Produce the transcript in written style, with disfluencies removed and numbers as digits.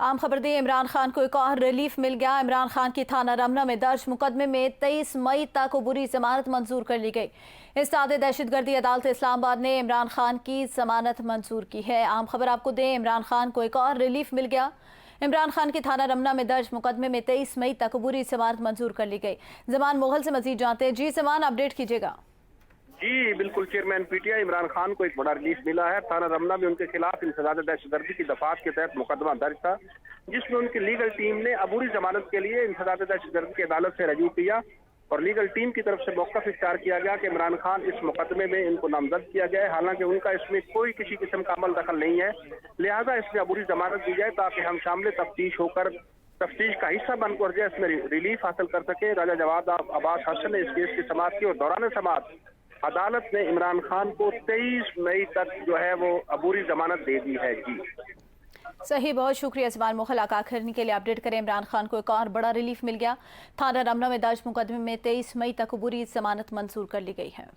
आम खबर दी, इमरान खान को एक और रिलीफ मिल गया। इमरान खान की थाना रमना में दर्ज मुकदमे में 23 मई तक अबूरी जमानत मंजूर कर ली गई। इस्ताद दहशतगर्दी अदालत इस्लामाबाद ने इमरान खान की जमानत मंजूर की है। आम खबर आपको दें, इमरान खान को एक और रिलीफ मिल गया। इमरान खान की थाना रमना में दर्ज मुकदमे में 23 मई तक अबूरी जमानत मंजूर कर ली गई। जमान मोगल से मजीद जानते हैं। जी जमान, अपडेट कीजिएगा। जी बिल्कुल, चेयरमैन पीटीआई इमरान खान को एक बड़ा रिलीफ मिला है। थाना रमना में उनके खिलाफ इंसदाद दहशतगर्दी की दफात के तहत मुकदमा दर्ज था, जिसमें उनकी लीगल टीम ने अबूरी जमानत के लिए इंसदाद दहशतगर्दी की अदालत से रजू किया और लीगल टीम की तरफ से मौक़िफ़ इख्तियार किया गया कि इमरान खान इस मुकदमे में इनको नामजद किया गया है। हालांकि उनका इसमें कोई किसी किस्म का अमल दखल नहीं है, लिहाजा इसमें अबूरी जमानत दी जाए ताकि हम शामिल तफ्तीश होकर तफ्तीश का हिस्सा बनकर जो इसमें रिलीफ हासिल कर सके। राजा जवाद अब्बास हसन ने इस केस की समाअत की और दौरान समाअत अदालत ने इमरान खान को 23 मई तक जो है वो अबूरी जमानत दे दी है। जी सही, बहुत शुक्रिया जमान मोगल आगाह करने के लिए। अपडेट करें, इमरान खान को एक और बड़ा रिलीफ मिल गया। थाना रमना में दर्ज मुकदमे में 23 मई तक अबूरी जमानत मंजूर कर ली गई है।